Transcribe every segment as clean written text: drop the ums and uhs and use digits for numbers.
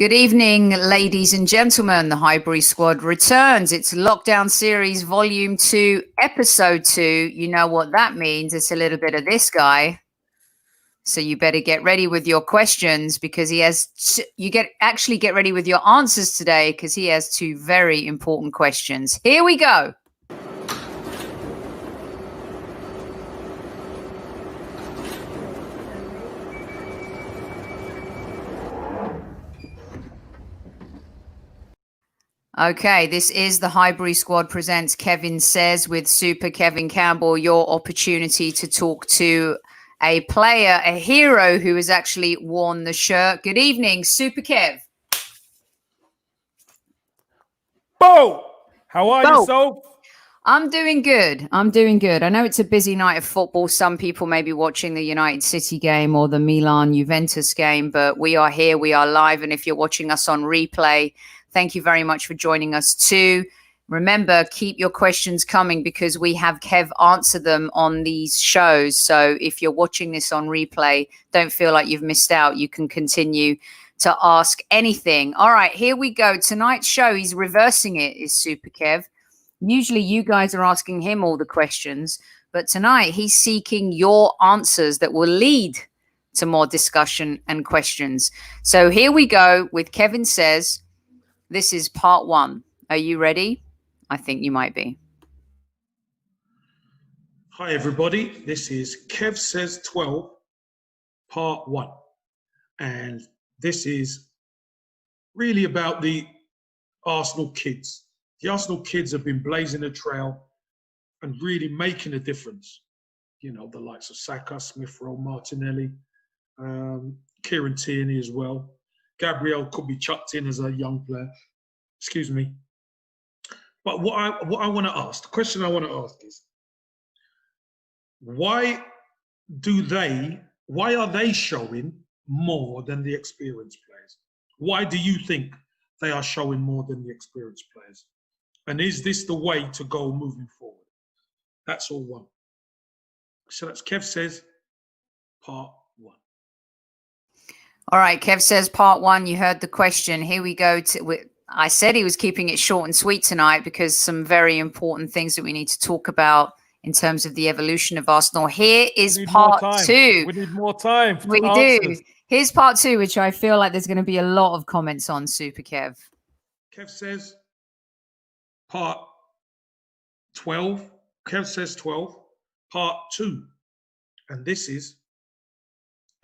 Good evening, ladies and gentlemen. The Highbury Squad returns. It's Lockdown Series Volume 2, Episode 2. You know what that means. It's a little bit of this guy. So you better get ready with your questions because he has actually get ready with your answers today because he has two very important questions. Here we go. Okay, this is the Highbury Squad presents Kevin Says with Super Kevin Campbell, your opportunity to talk to a player, a hero who has actually worn the shirt. Good evening, Super Kev. Bo, how are you, Soph? I'm doing good. I know it's a busy night of football. Some people may be watching the United City game or the Milan-Juventus game, but we are here, we are live. And if you're watching us on replay, thank you very much for joining us too. Remember, keep your questions coming because we have Kev answer them on these shows. So if you're watching this on replay, don't feel like you've missed out. You can continue to ask anything. All right, here we go. Tonight's show, he's reversing it, is Super Kev. Usually you guys are asking him all the questions, but tonight he's seeking your answers that will lead to more discussion and questions. So here we go with Kevin Says. This is part 1. Are you ready? I think you might be. Hi, everybody. This is Kev Says 12, part 1. And this is really about the Arsenal kids. The Arsenal kids have been blazing a trail and really making a difference. You know, the likes of Saka, Smith Rowe, Martinelli, Kieran Tierney as well. Gabriel could be chucked in as a young player. Excuse me. But what I want to ask, the question I want to ask is, why are they showing more than the experienced players? Why do you think they are showing more than the experienced players? And is this the way to go moving forward? That's all one. So that's Kev Says, part 1. All right, Kev Says part 1. You heard the question. Here we go. I said he was keeping it short and sweet tonight because some very important things that we need to talk about in terms of the evolution of Arsenal. Here is part 2. We need more time. We do. Here's part 2, which I feel like there's going to be a lot of comments on, Super Kev. Kev Says part 12. Kev Says 12, part 2. And this is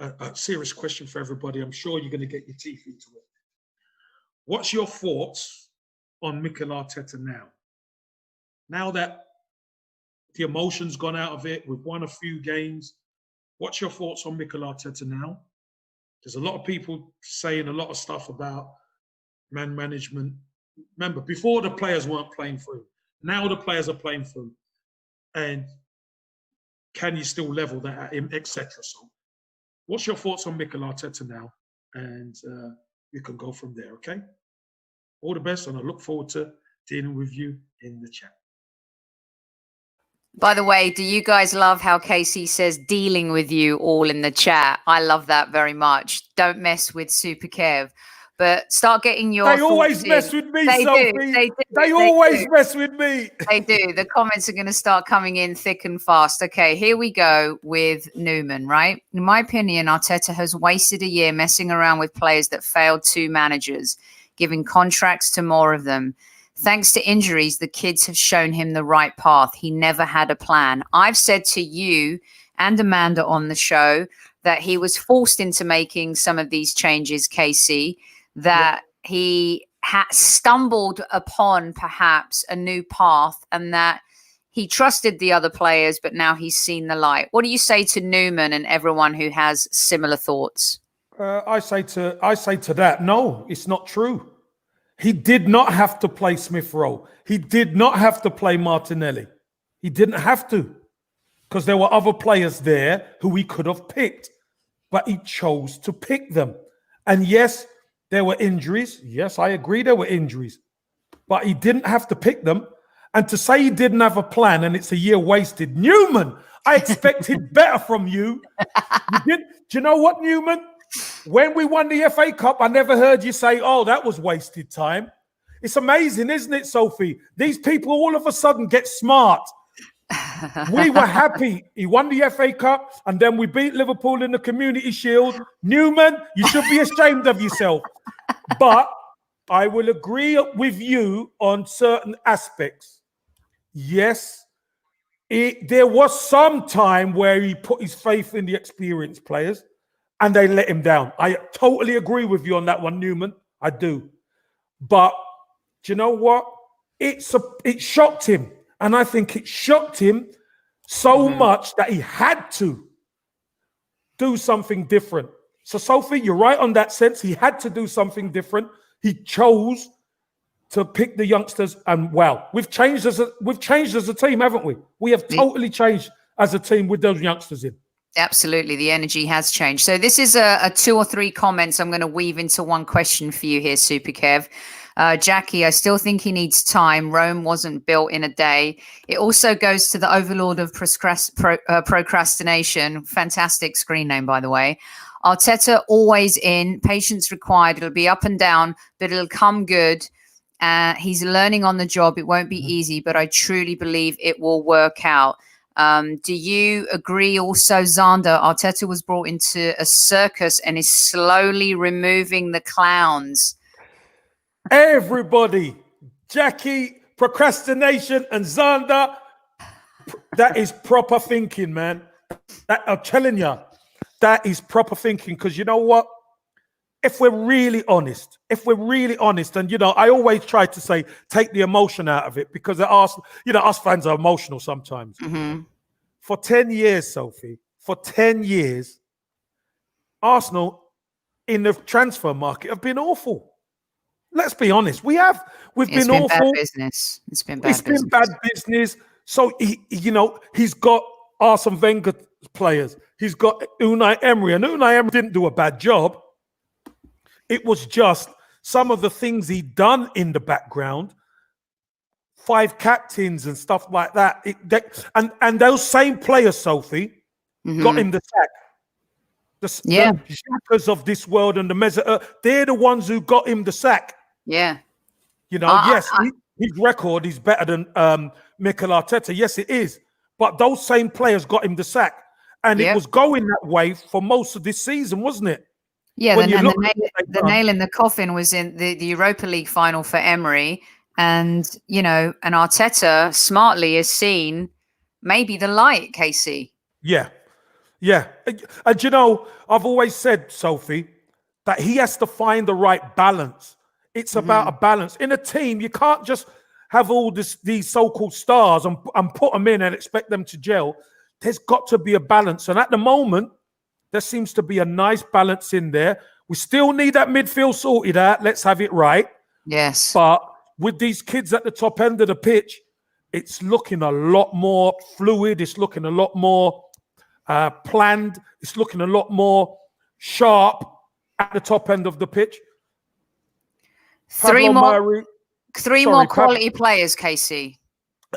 a serious question for everybody. I'm sure you're going to get your teeth into it. What's your thoughts on Mikel Arteta now? Now that the emotion's gone out of it, we've won a few games. What's your thoughts on Mikel Arteta now? There's a lot of people saying a lot of stuff about man management. Remember, before the players weren't playing through. Now the players are playing through. And can you still level that at him, etc. So what's your thoughts on Mikel Arteta now? And you can go from there, okay? All the best, and I look forward to dealing with you in the chat. By the way, do you guys love how Casey says dealing with you all in the chat? I love that very much. Don't mess with Super Kev, but start getting your They always mess with me, Sophie. They always mess with me. They do. The comments are going to start coming in thick and fast. Okay, here we go with Newman, right? In my opinion, Arteta has wasted a year messing around with players that failed 2 managers, giving contracts to more of them. Thanks to injuries, the kids have shown him the right path. He never had a plan. I've said to you and Amanda on the show that he was forced into making some of these changes, Casey, that he stumbled upon perhaps a new path and that he trusted the other players, but now he's seen the light. What do you say to Newman and everyone who has similar thoughts? I say to that, no, it's not true. He did not have to play Smith Rowe. He did not have to play Martinelli. He didn't have to because there were other players there who he could have picked, but he chose to pick them. And yes, there were injuries. Yes, I agree there were injuries, but he didn't have to pick them. And to say he didn't have a plan and it's a year wasted, Newman, I expected better from you. You did. Do you know what, Newman? When we won the FA Cup, I never heard you say, "Oh, that was wasted time." It's amazing, isn't it, Sophie? These people all of a sudden get smart. We were happy. He won the FA Cup, and then we beat Liverpool in the Community Shield. Newman, you should be ashamed of yourself. But I will agree with you on certain aspects. Yes, there was some time where he put his faith in the experienced players, and they let him down. I totally agree with you on that one, Newman. I do. But do you know what? It shocked him. And I think it shocked him so much that he had to do something different. So, Sophie, you're right on that sense. He had to do something different. He chose to pick the youngsters. And wow, we've changed as a team, haven't we? We have totally changed as a team with those youngsters in. Absolutely. The energy has changed. So this is a 2 or 3 comments I'm going to weave into one question for you here, Super Kev. Jackie, I still think he needs time. Rome wasn't built in a day. It also goes to the overlord of procrastination. Fantastic screen name, by the way. Arteta always in. Patience required. It'll be up and down, but it'll come good. He's learning on the job. It won't be easy, but I truly believe it will work out. Do you agree also, Zander? Arteta was brought into a circus and is slowly removing the clowns. Everybody, Jackie, procrastination, and Zander, that is proper thinking, man. I'm telling you, that is proper thinking. Because you know what? If we're really honest, and you know, I always try to say, take the emotion out of it, because us fans are emotional sometimes. For 10 years, Sophie, for 10 years, Arsenal in the transfer market have been awful. Let's be honest. We've been awful. Bad business. It's been bad business. So he's got Arsene Wenger players. He's got Unai Emery, and Unai Emery didn't do a bad job. It was just some of the things he'd done in the background. 5 captains and stuff like that. And those same players, Sophie, got him the sack. The Xhakas of this world and the they're the ones who got him the sack. Yeah. You know, his record is better than Mikel Arteta. Yes, it is. But those same players got him the sack. And it was going that way for most of this season, wasn't it? Yeah, the nail in the coffin was in the Europa League final for Emery. And, and Arteta smartly has seen maybe the light, Casey. Yeah. Yeah. And, I've always said, Sophie, that he has to find the right balance. It's about a balance. In a team, you can't just have all these so-called stars and put them in and expect them to gel. There's got to be a balance. And at the moment, there seems to be a nice balance in there. We still need that midfield sorted out. Let's have it right. Yes. But with these kids at the top end of the pitch, it's looking a lot more fluid. It's looking a lot more planned. It's looking a lot more sharp at the top end of the pitch. Three more quality players, Casey.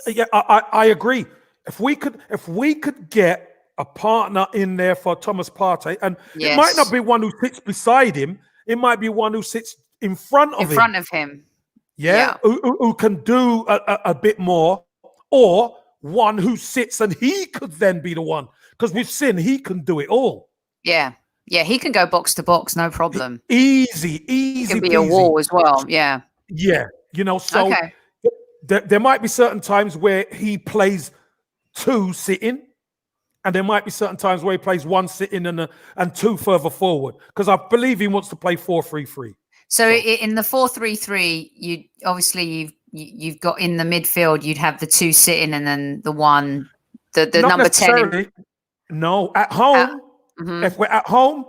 Yeah, I agree. If we could get a partner in there for Thomas Partey, and it might not be one who sits beside him. It might be one who sits in front of him. Yeah. Who can do a bit more, or one who sits and he could then be the one, because we've seen he can do it all. Yeah, he can go box to box, no problem. Easy. He can be a wall as well. Yeah. So there might be certain times where he plays 2 sitting, and there might be certain times where he plays 1 sitting and 2 further forward, because I believe he wants to play 4-3-3. So in the 4-3-3, you've got in the midfield, you'd have the 2 sitting and then the one, the number 10. No, at home, if we're at home,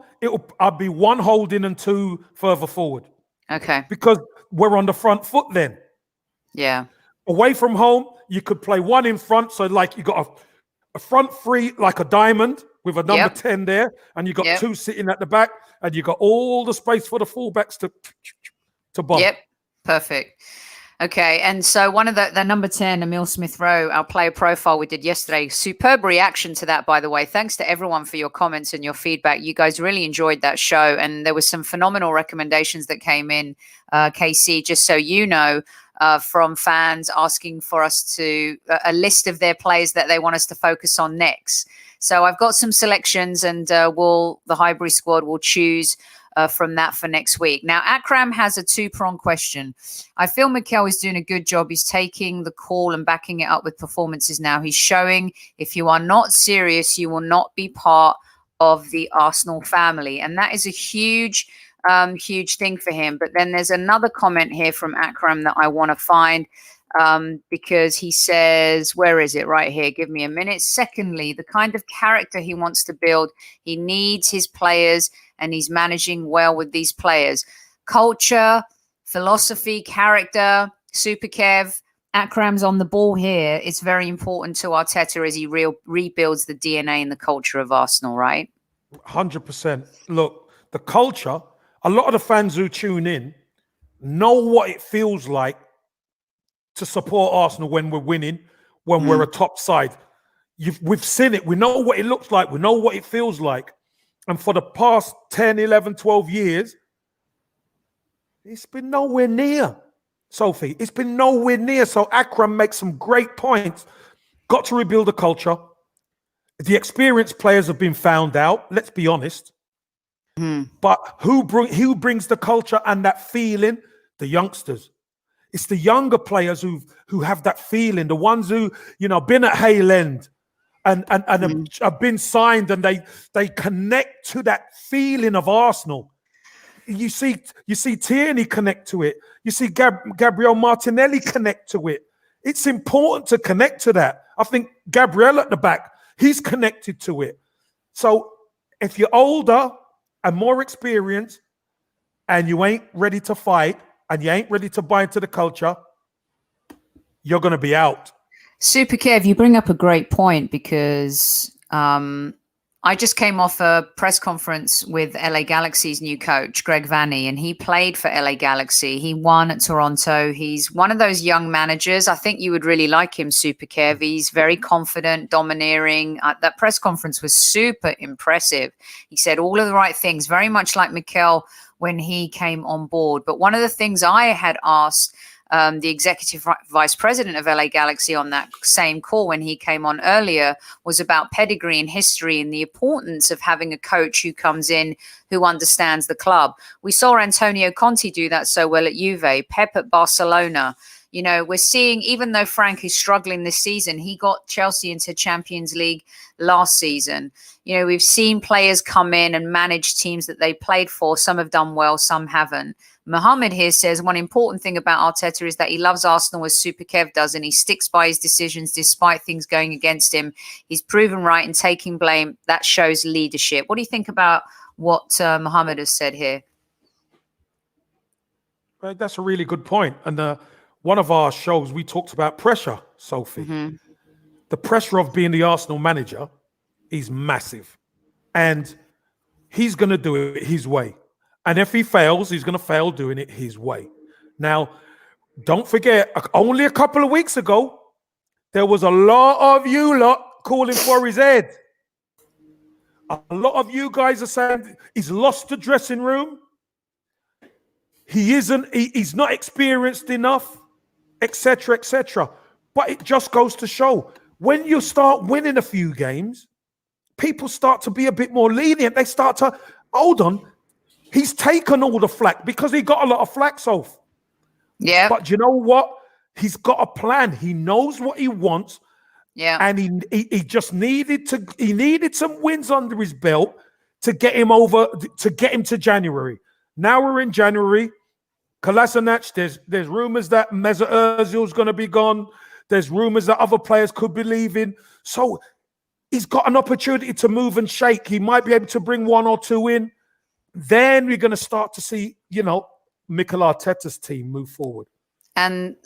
I'll be 1 holding and 2 further forward. Okay. Because we're on the front foot then. Yeah. Away from home, you could play 1 in front. So like you got a front 3 like a diamond with a number 10 there, and you got 2 sitting at the back, and you got all the space for the fullbacks to bomb. Yep. Perfect. Okay, and so one of the number 10, Emil Smith-Rowe, our player profile we did yesterday, superb reaction to that, by the way. Thanks to everyone for your comments and your feedback. You guys really enjoyed that show, and there was some phenomenal recommendations that came in, KC, just so you know, from fans asking for us to, a list of their players that they want us to focus on next. So I've got some selections, and the Highbury squad will choose from that for next week. Now, Akram has a two-pronged question. I feel Mikel is doing a good job. He's taking the call and backing it up with performances now. He's showing if you are not serious, you will not be part of the Arsenal family. And that is a huge, huge thing for him. But then there's another comment here from Akram that I want to find, because he says, where is it? Right here. Give me a minute. Secondly, the kind of character he wants to build, he needs his players, and he's managing well with these players. Culture, philosophy, character, Super Kev, Akram's on the ball here. It's very important to Arteta as he rebuilds the DNA and the culture of Arsenal, right? 100%. Look, the culture, a lot of the fans who tune in know what it feels like to support Arsenal when we're winning, when we're a top side. We've seen it. We know what it looks like. We know what it feels like. And for the past 10, 11, 12 years, it's been nowhere near, Sophie. It's been nowhere near. So Akram makes some great points. Got to rebuild the culture. The experienced players have been found out. Let's be honest. But who brings the culture and that feeling? The youngsters. It's the younger players who have that feeling. The ones who, been at Hale End and have been signed, and they connect to that feeling of Arsenal. You see Tierney connect to it. You see Gabriel Martinelli connect to it. It's important to connect to that. I think Gabriel at the back, he's connected to it. So if you're older and more experienced and you ain't ready to fight and you ain't ready to buy into the culture, you're going to be out. Super Kev, you bring up a great point, because I just came off a press conference with LA Galaxy's new coach, Greg Vanney, and he played for LA Galaxy. He won at Toronto. He's one of those young managers. I think you would really like him, Super Kev. He's very confident, domineering. That press conference was super impressive. He said all of the right things, very much like Mikel when he came on board. But one of the things I had asked the executive vice president of LA Galaxy on that same call when he came on earlier was about pedigree and history and the importance of having a coach who comes in who understands the club. We saw Antonio Conte do that so well at Juve, Pep at Barcelona. We're seeing, even though Frank is struggling this season, he got Chelsea into Champions League last season. We've seen players come in and manage teams that they played for. Some have done well, some haven't. Mohammed here says one important thing about Arteta is that he loves Arsenal as Super Kev does, and he sticks by his decisions despite things going against him. He's proven right in taking blame. That shows leadership. What do you think about what Mohammed has said here? Right, that's a really good point. And one of our shows, we talked about pressure, Sophie. The pressure of being the Arsenal manager is massive. And he's going to do it his way. And if he fails, he's going to fail doing it his way. Now, don't forget, only a couple of weeks ago, there was a lot of you lot calling for his head. A lot of you guys are saying he's lost the dressing room. He's not experienced enough, etc., etc. But it just goes to show, when you start winning a few games, people start to be a bit more lenient. They start to, hold on, he's taken all the flack because he got a lot of flack, Soph. Yeah. But you know what? He's got a plan. He knows what he wants. Yeah. And he just needed some wins under his belt to get him to January. Now we're in January. Kolasinac, there's rumors that Mesut Ozil's going to be gone. There's rumors that other players could be leaving. So he's got an opportunity to move and shake. He might be able to bring one or two in. Then we're going to start to see, Mikel Arteta's team move forward. And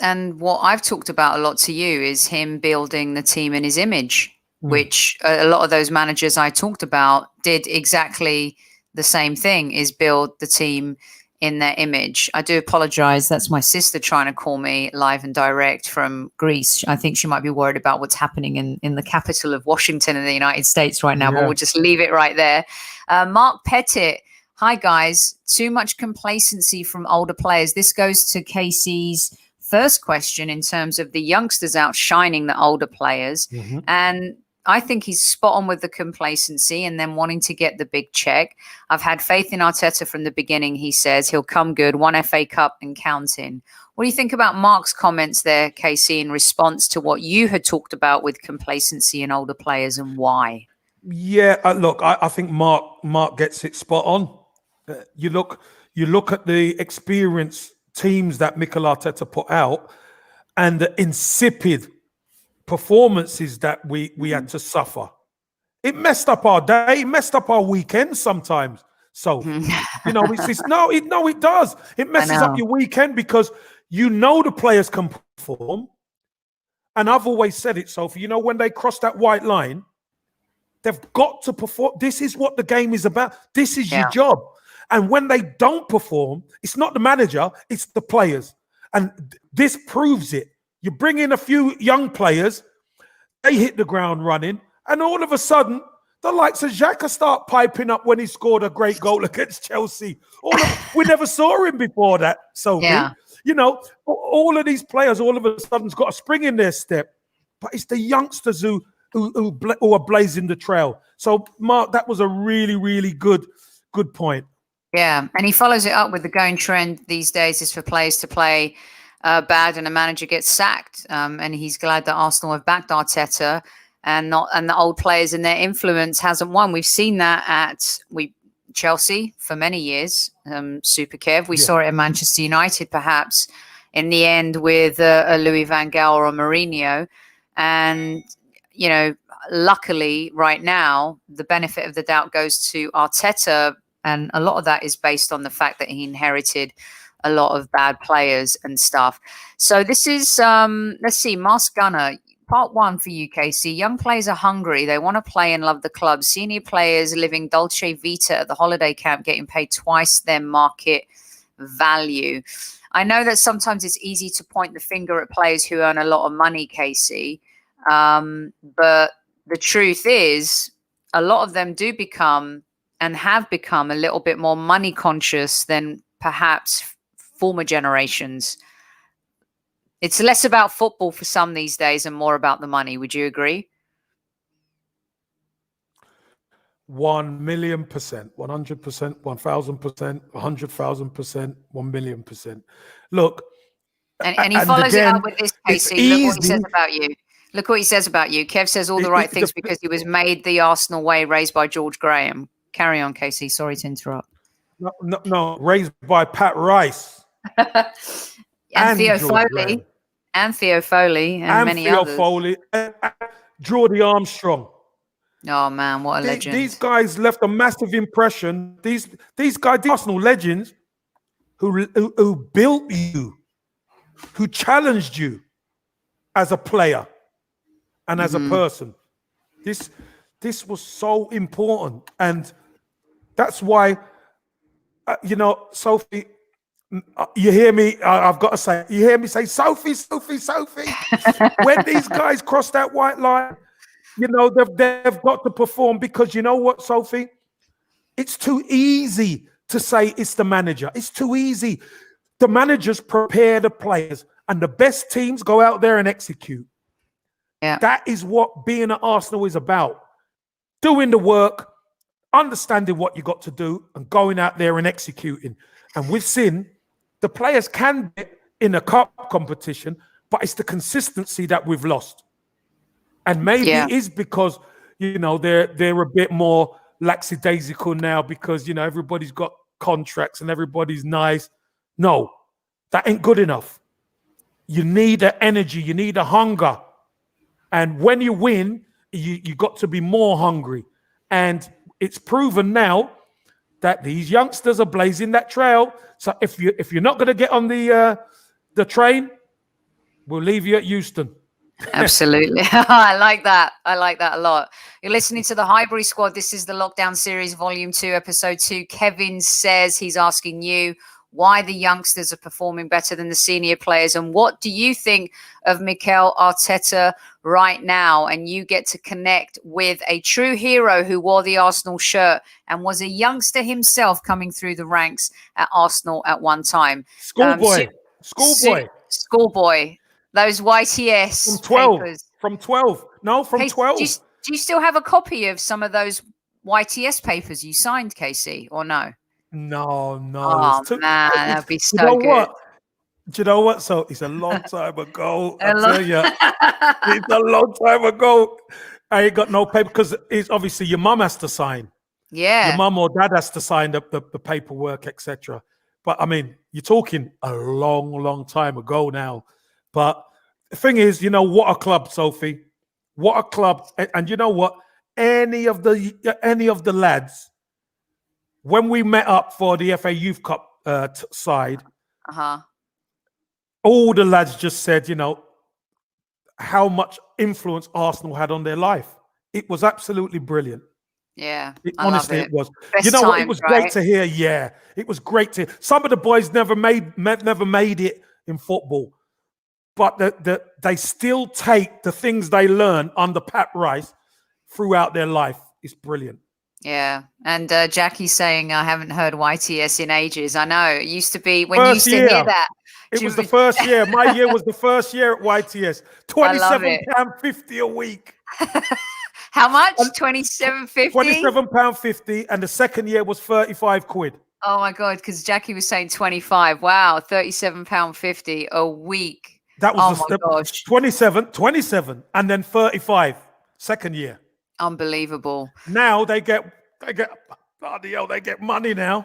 what I've talked about a lot to you is him building the team in his image, which a lot of those managers I talked about did exactly the same thing, is build the team in their image. I do apologize. That's my sister trying to call me live and direct from Greece. I think she might be worried about what's happening in the capital of Washington in the United States right now, but we'll just leave it right there. Mark Pettit. Hi, guys. Too much complacency from older players. This goes to Casey's first question in terms of the youngsters outshining the older players. And I think he's spot on with the complacency and then wanting to get the big check. I've had faith in Arteta from the beginning, he says. He'll come good, 1 FA Cup and counting. What do you think about Mark's comments there, Casey, in response to what you had talked about with complacency in older players and why? Yeah, look, I think Mark gets it spot on. You look at the experienced teams that Mikel Arteta put out and the insipid performances that we had to suffer. It messed up our day, it messed up our weekend sometimes. So, it does. It messes up your weekend because the players can perform. And I've always said it, Sophie, when they cross that white line, they've got to perform. This is what the game is about. This is your job. And when they don't perform, it's not the manager, it's the players. And this proves it. You bring in a few young players, they hit the ground running, and all of a sudden, the likes of Xhaka start piping up when he scored a great goal against Chelsea. We never saw him before that. So, all of these players all of a sudden got a spring in their step. But it's the youngsters who are blazing the trail. So, Mark, that was a really, really good point. Yeah, and he follows it up with the going trend these days is for players to play bad and a manager gets sacked. And he's glad that Arsenal have backed Arteta and the old players and their influence hasn't won. We've seen that at Chelsea for many years. Super Kev. We saw it at Manchester United, perhaps in the end with a Louis van Gaal or a Mourinho. And luckily, right now, the benefit of the doubt goes to Arteta. And a lot of that is based on the fact that he inherited a lot of bad players and stuff. So this is, let's see, Mask Gunner, part 1 for you, Casey. Young players are hungry. They want to play and love the club. Senior players living Dolce Vita at the holiday camp, getting paid twice their market value. I know that sometimes it's easy to point the finger at players who earn a lot of money, Casey. But the truth is, a lot of them do become and have become a little bit more money conscious than perhaps former generations. It's less about football for some these days and more about the money. Would you agree? 1,000,000%, 100%, 1,000%, 100,000%, 1,000,000%. Look, and he follows it up with this, Casey. Look what he says about you. Look what he says about you. Kev says all the right things because he was made the Arsenal way, raised by George Graham. Carry on, Casey. Sorry to interrupt. No, raised by Pat Rice. and Theo Foley. And Theo Foley and many Theo others. Foley and Geordie Armstrong. Oh, man, what a legend. These guys left a massive impression. These guys, the Arsenal legends who built you, who challenged you as a player and as a person. This was so important. And that's why, Sophie, you hear me, I've got to say, you hear me say, Sophie. When these guys cross that white line, they've got to perform because you know what, Sophie? It's too easy to say it's the manager. It's too easy. The managers prepare the players and the best teams go out there and execute. Yeah. That is what being at Arsenal is about. Doing the work, understanding what you got to do and going out there and executing. And we've seen the players can be in a cup competition, but it's the consistency that we've lost. And maybe it is because, they're a bit more lackadaisical now because, everybody's got contracts and everybody's nice. No, that ain't good enough. You need the energy. You need the hunger. And when you win, you got to be more hungry. And it's proven now that these youngsters are blazing that trail. So if you're not going to get on the train, we'll leave you at Euston. Absolutely. I like that. I like that a lot. You're listening to the Highbury Squad. This is the Lockdown Series, Volume 2, Episode 2. Kevin says he's asking you, why the youngsters are performing better than the senior players. And what do you think of Mikel Arteta right now? And you get to connect with a true hero who wore the Arsenal shirt and was a youngster himself coming through the ranks at Arsenal at one time. Schoolboy. Those YTS from 12. papers. From 12. No, from 12. Do you still have a copy of some of those YTS papers you signed, Casey, or no? No. Oh, man, that'd be so you know good. What? Do you know what? So it's a long time ago. I tell you, it's a long time ago. I ain't got no paper because it's obviously your mum has to sign. Yeah. Your mum or dad has to sign the paperwork, etc. But I mean, you're talking a long, long time ago now. But the thing is, you know, what a club, Sophie. What a club. And you know what? Any of the lads, when we met up for the FA Youth Cup side, all the lads just said, you know, how much influence Arsenal had on their life. It was absolutely brilliant. Yeah, honestly, it was. Best you know what? It times, was right? great to hear. Yeah, it was great to. Some of the boys never made it in football, but they still take the things they learn under Pat Rice throughout their life. It's brilliant. Yeah, and Jackie's saying I haven't heard YTS in ages. I know it used to be when First you used to hear that. It was the first year. My year was the first year at YTS. £27.50 a week. How much? £27.50? £27.50, and the second year was 35 quid. Oh my god! Because Jackie was saying 25. Wow, £37.50 a week. That was gosh. 27, and then 35 second year. Unbelievable. Now they get bloody hell, they get money now.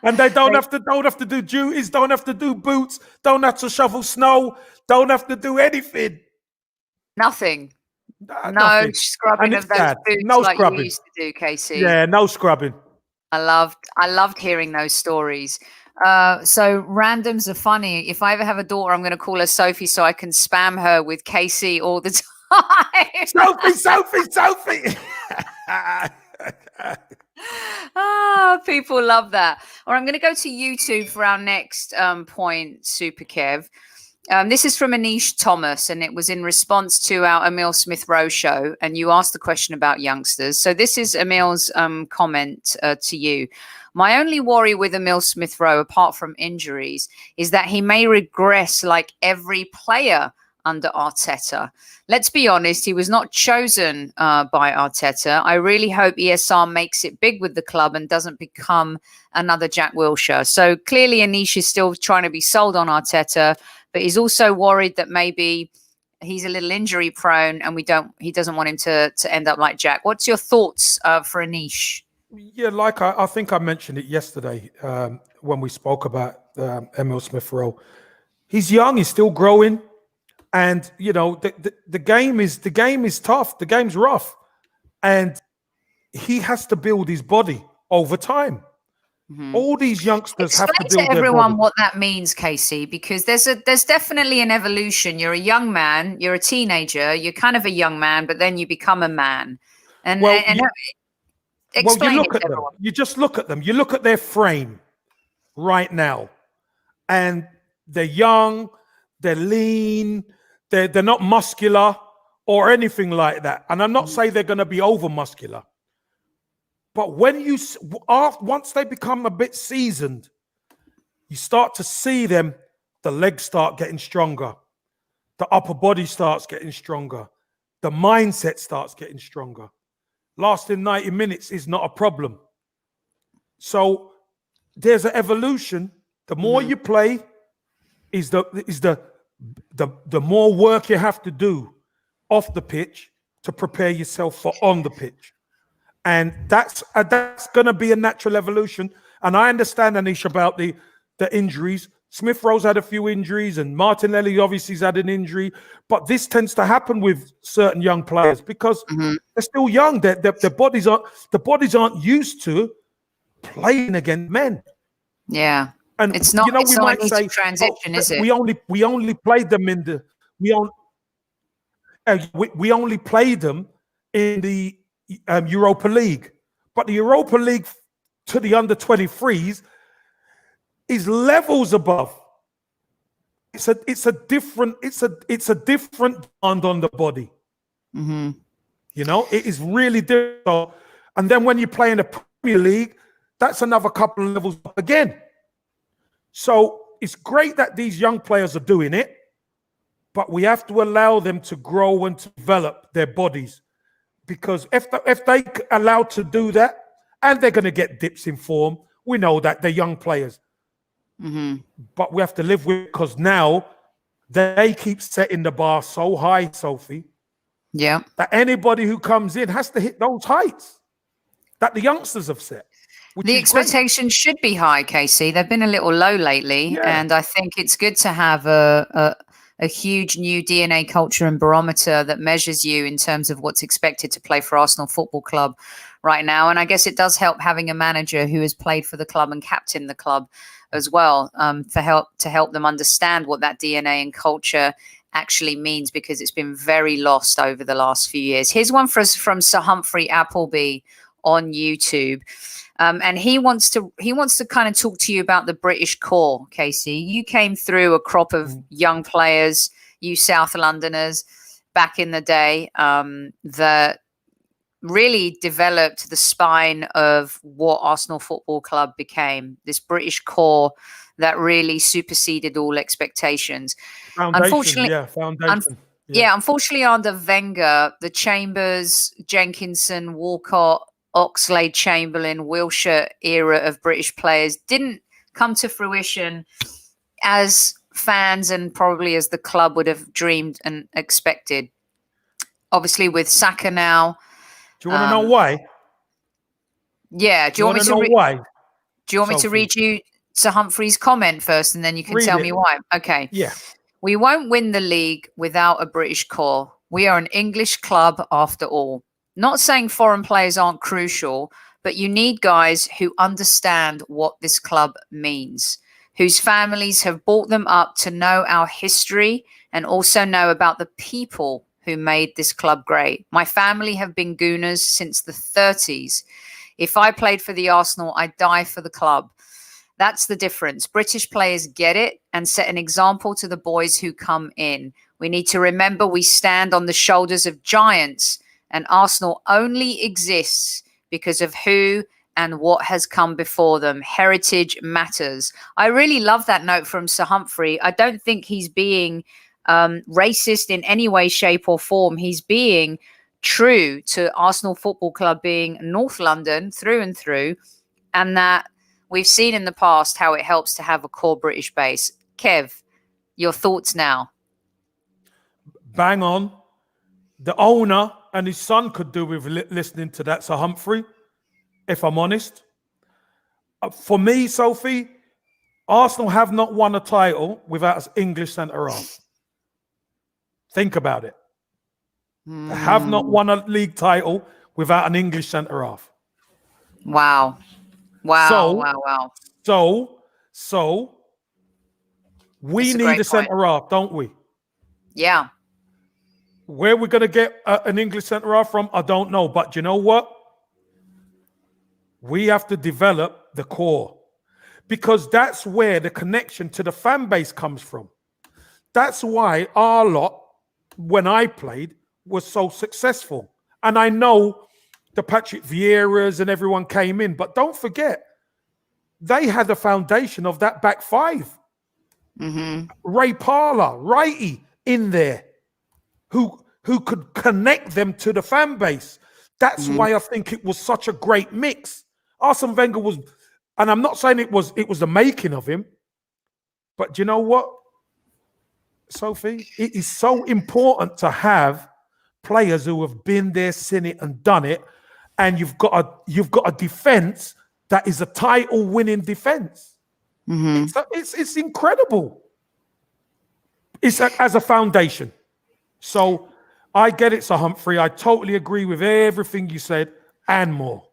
And they don't have to do duties, don't have to do boots, don't have to shovel snow, don't have to do anything. Nothing. Nothing. Scrubbing of those boots like you used to do, Casey. Yeah, no scrubbing. I loved hearing those stories. So randoms are funny. If I ever have a daughter, I'm going to call her Sophie so I can spam her with Casey all the time. Sophie. People love that. All right, I'm going to go to YouTube for our next point, Super Kev. This is from Anish Thomas, and it was in response to our Emil Smith-Rowe show, and you asked the question about youngsters. So this is Emil's comment to you. My only worry with Emil Smith-Rowe, apart from injuries, is that he may regress like every player under Arteta. Let's be honest, he was not chosen by Arteta. I really hope ESR makes it big with the club and doesn't become another Jack Wilshere. So clearly Anish is still trying to be sold on Arteta, but he's also worried that maybe he's a little injury prone and he doesn't want him to end up like Jack. What's your thoughts for Anish? Yeah, like I think I mentioned it yesterday when we spoke about Emil Smith-Rowe. He's young, he's still growing. And you know the game is tough. The game's rough, and he has to build his body over time. Mm-hmm. All these youngsters have to build their body. Explain to everyone what that means, Casey, because there's definitely an evolution. You're a young man, you're a teenager, you're kind of a young man, but then you become a man. You look at them. You just look at them. You look at their frame right now, and they're young, they're lean. They're not muscular or anything like that. And I'm not saying they're going to be over muscular. But when once they become a bit seasoned, you start to see them, the legs start getting stronger. The upper body starts getting stronger. The mindset starts getting stronger. Lasting 90 minutes is not a problem. So there's an evolution. The more you play is the more work you have to do off the pitch to prepare yourself for on the pitch. And that's going to be a natural evolution. And I understand, Anish, about the injuries. Smith-Rowe's had a few injuries, and Martinelli obviously has had an injury. But this tends to happen with certain young players because they're still young. Their bodies aren't used to playing against men. Yeah. And it's not, you know, it's we not might say, transition, is it? We only played them in the we only played them in the Europa League, but the Europa League to the under 23s, is levels above. It's a different bond on the body. Mm-hmm. You know, it is really different. And then when you play in the Premier League, that's another couple of levels up again. So it's great that these young players are doing it, but we have to allow them to grow and to develop their bodies. Because if they allowed to do that, and they're going to get dips in form, we know that they're young players. Mm-hmm. But we have to live with it because now they keep setting the bar so high, Sophie, Yeah. that anybody who comes in has to hit those heights that the youngsters have set. The expectations should be high, Casey. They've been a little low lately, and I think it's good to have a huge new DNA culture and barometer that measures you in terms of what's expected to play for Arsenal Football Club right now. And I guess it does help having a manager who has played for the club and captained the club as well, to help them understand what that DNA and culture actually means, because it's been very lost over the last few years. Here's one for us from Sir Humphrey Appleby on YouTube. And he wants to kind of talk to you about the British core, Casey. You came through a crop of young players, you South Londoners, back in the day, that really developed the spine of what Arsenal Football Club became. This British core that really superseded all expectations. Unfortunately, unfortunately, under Wenger, the Chambers, Jenkinson, Walcott, Oxlade-Chamberlain, Wilshere era of British players didn't come to fruition as fans and probably as the club would have dreamed and expected. Obviously, with Saka now. Do you want to know why? Yeah. Do you want me to know why? Do you want me to read you Sir Humphrey's comment first, and then you can tell me why? Okay. Yeah. We won't win the league without a British core. We are an English club after all. Not saying foreign players aren't crucial, but you need guys who understand what this club means, whose families have brought them up to know our history and also know about the people who made this club great. My family have been Gooners since the 30s. If I played for the Arsenal, I'd die for the club. That's the difference. British players get it and set an example to the boys who come in. We need to remember we stand on the shoulders of giants, and Arsenal only exists because of who and what has come before them. Heritage matters. I really love that note from Sir Humphrey. I don't think he's being racist in any way, shape or form. He's being true to Arsenal Football Club being North London through and through, and that we've seen in the past how it helps to have a core British base. Kev, your thoughts now? Bang on. The owner and his son could do with listening to that, Sir Humphrey, if I'm honest. For me, Sophie, Arsenal have not won a title without an English centre-half. Think about it. They have not won a league title without an English centre-half. Wow. So we need a centre-half, don't we? Yeah. Where we're going to get an English centre-half from, I don't know. But you know what? We have to develop the core, because that's where the connection to the fan base comes from. That's why our lot, when I played, was so successful. And I know the Patrick Vieiras and everyone came in, but don't forget, they had the foundation of that back five. Mm-hmm. Ray Parlour, Righty in there, who could connect them to the fan base. That's why I think it was such a great mix. Arsene Wenger was, and I'm not saying it was the making of him, but you know what, Sophie? It is so important to have players who have been there, seen it, and done it, and you've got a defense that is a title-winning defense. Mm-hmm. It's incredible. It's as a foundation. So I get it, Sir Humphrey. I totally agree with everything you said and more.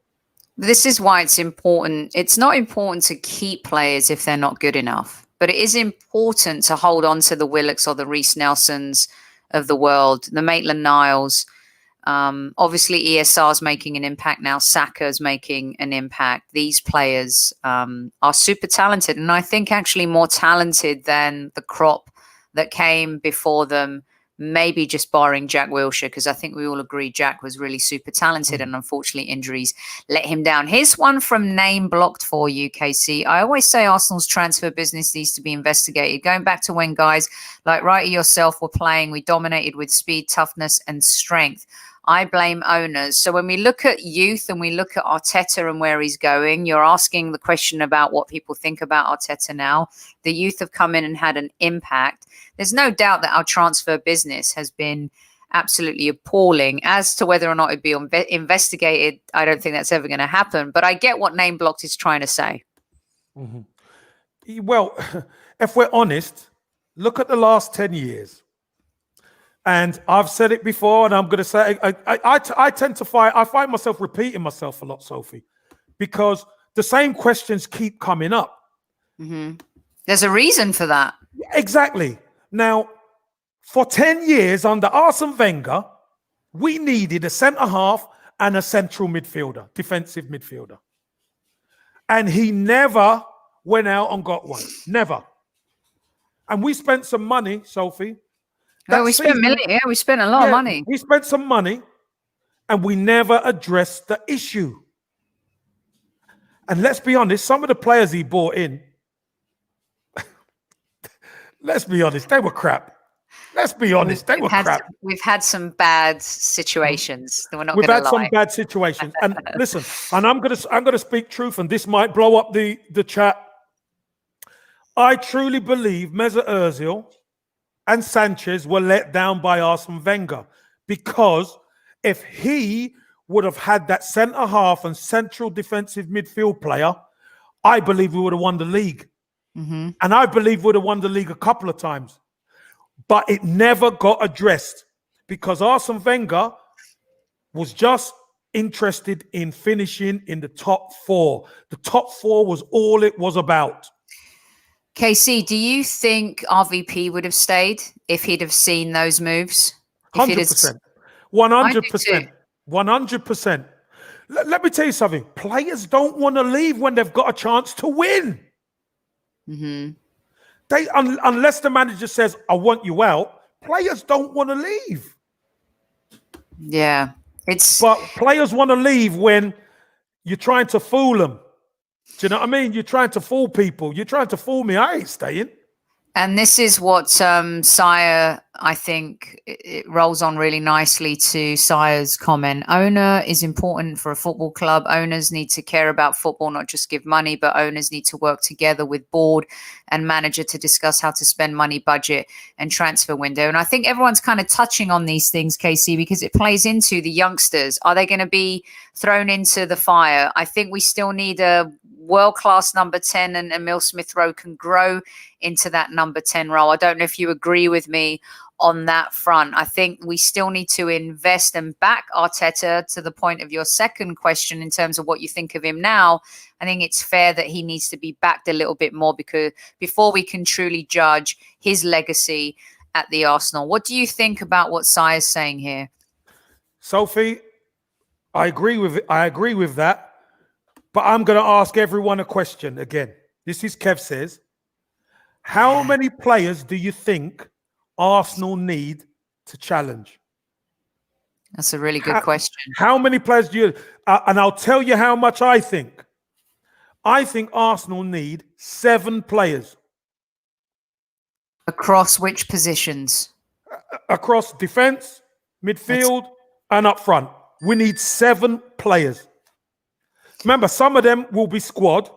This is why it's important. It's not important to keep players if they're not good enough, but it is important to hold on to the Willocks or the Reece Nelsons of the world, the Maitland-Niles, Obviously, ESR's making an impact now. Saka's making an impact. These players are super talented, and I think actually more talented than the crop that came before them, maybe just barring Jack Wilshere, because I think we all agree Jack was really super talented, and unfortunately injuries let him down. Here's one from Name Blocked for you, KC. I always say Arsenal's transfer business needs to be investigated. Going back to when guys like Wrighty yourself were playing, we dominated with speed, toughness, and strength. I blame owners. So when we look at youth and we look at Arteta and where he's going, you're asking the question about what people think about Arteta now. The youth have come in and had an impact. There's no doubt that our transfer business has been absolutely appalling. As to whether or not it'd be investigated, I don't think that's ever going to happen. But I get what Name Blocked is trying to say. Well, if we're honest, look at the last 10 years. And I've said it before, and I'm going to say I tend to I find myself repeating myself a lot, Sophie, because the same questions keep coming up. There's a reason for that. Exactly. Now, for 10 years under Arsene Wenger, we needed a centre-half and a central midfielder, defensive midfielder. And he never went out and got one. Never. And we spent some money, Sophie. Oh, we spent we spent a lot of money. We spent some money and we never addressed the issue. And let's be honest, some of the players he brought in, let's be honest, they were crap. Let's be honest, they were crap. We've had some bad situations. We're not. We've had some bad situations. And listen, and I'm gonna speak truth, and this might blow up the chat. I truly believe Mesut Ozil and Sanchez were let down by Arsene Wenger, because if he would have had that centre half and central defensive midfield player, I believe we would have won the league. And I believe we would have won the league a couple of times. But it never got addressed because Arsene Wenger was just interested in finishing in the top four. The top four was all it was about. KC, do you think RVP would have stayed if he'd have seen those moves? 100%. 100%. 100%. Let me tell you something. Players don't want to leave when they've got a chance to win. They, unless the manager says, I want you out, players don't want to leave. Yeah. But players want to leave when you're trying to fool them. Do you know what I mean? You're trying to fool people. You're trying to fool me. I ain't staying. And this is what Sire, I think, it rolls on really nicely to Sire's comment. Owner is important for a football club. Owners need to care about football, not just give money, but owners need to work together with board and manager to discuss how to spend money, budget, and transfer window. And I think everyone's kind of touching on these things, KC, because it plays into the youngsters. Are they going to be thrown into the fire? I think we still need a world-class number 10, and Emil Smith-Rowe can grow into that number 10 role. I don't know if you agree with me on that front. I think we still need to invest and back Arteta. To the point of your second question in terms of what you think of him now, I think it's fair that he needs to be backed a little bit more because before we can truly judge his legacy at the Arsenal. What do you think about what Sai is saying here? Sophie, I agree with that. But I'm going to ask everyone a question again. This is Kev says. How many players do you think Arsenal need to challenge? That's a really good question. How many players do you... and I'll tell you how much I think. I think Arsenal need 7 players. Across which positions? Across defence, midfield, and up front. We need 7 players. Remember, some of them will be squad,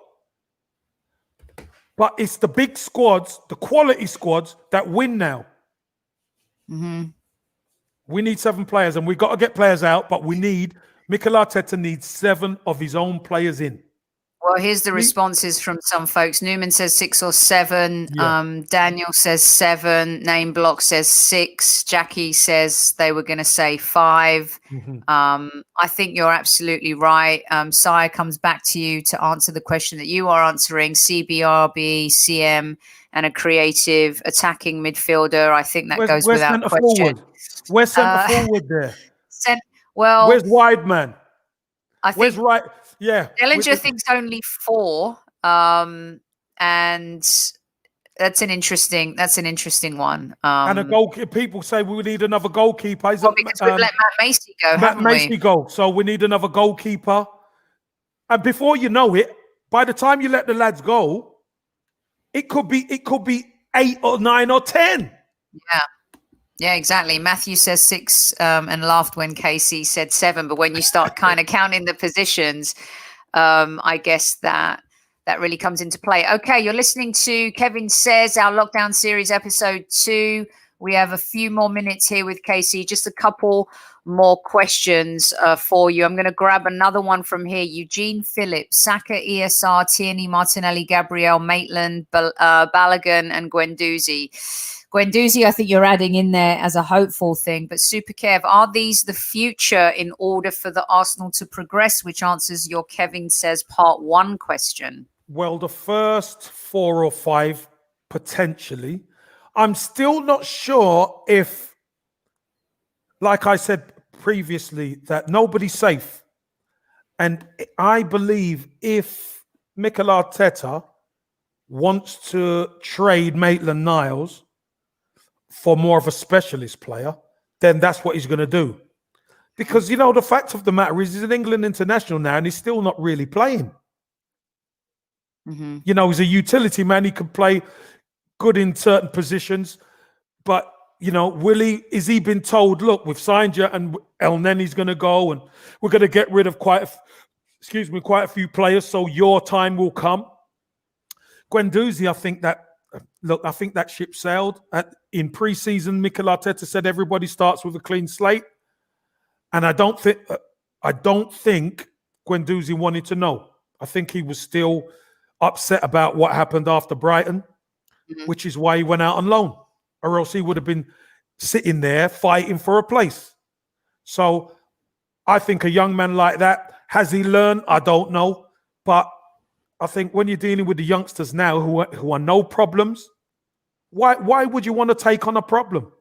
but it's the big squads, the quality squads that win now. We need 7 players, and we've got to get players out, but Mikel Arteta needs 7 of his own players in. Well, here's the responses from some folks. Newman says 6 or 7. Yeah. Daniel says 7. Name Block says 6. Jackie says they were going to say 5. I think you're absolutely right. Sai comes back to you to answer the question that you are answering. CBRB, CM, and a creative attacking midfielder. I think that goes without question. Where's centre forward there? Well, Where's Wideman? I think Where's right? Yeah. Dellinger thinks only 4. And that's an interesting one. And a goalkeeper. People say we need another goalkeeper. Well, because we've let Matt Macy go, Matt haven't Macy we? go. So we need another goalkeeper. And before you know it, by the time you let the lads go, it could be 8 or 9 or 10. Yeah, exactly. Matthew says 6 and laughed when Casey said 7. But when you start kind of counting the positions, I guess that really comes into play. Okay, you're listening to Kevin Says, our lockdown series episode 2. We have a few more minutes here with Casey. Just a couple more questions for you. I'm going to grab another one from here. Eugene Phillips, Saka, ESR, Tierney, Martinelli, Gabriel, Maitland, Balogun, and Guendouzi. Guendouzi, I think you're adding in there as a hopeful thing. But Super Kev, are these the future in order for the Arsenal to progress? Which answers your Kevin Says part 1 question. Well, the first 4 or 5, potentially. I'm still not sure if, like I said previously, that nobody's safe. And I believe if Mikel Arteta wants to trade Maitland-Niles for more of a specialist player, then that's what he's going to do. Because, the fact of the matter is he's an England international now and he's still not really playing. Mm-hmm. He's a utility man. He can play good in certain positions. But, is he been told, look, we've signed you and El Nenny's going to go and we're going to get rid of quite a few players, so your time will come. Guendouzi, I think that ship sailed. In pre-season, Mikel Arteta said everybody starts with a clean slate. And I don't think Guendouzi wanted to know. I think he was still upset about what happened after Brighton, which is why he went out on loan, or else he would have been sitting there fighting for a place. So I think a young man like that, has he learned? I don't know. But I think when you're dealing with the youngsters now who are no problems, why would you want to take on a problem?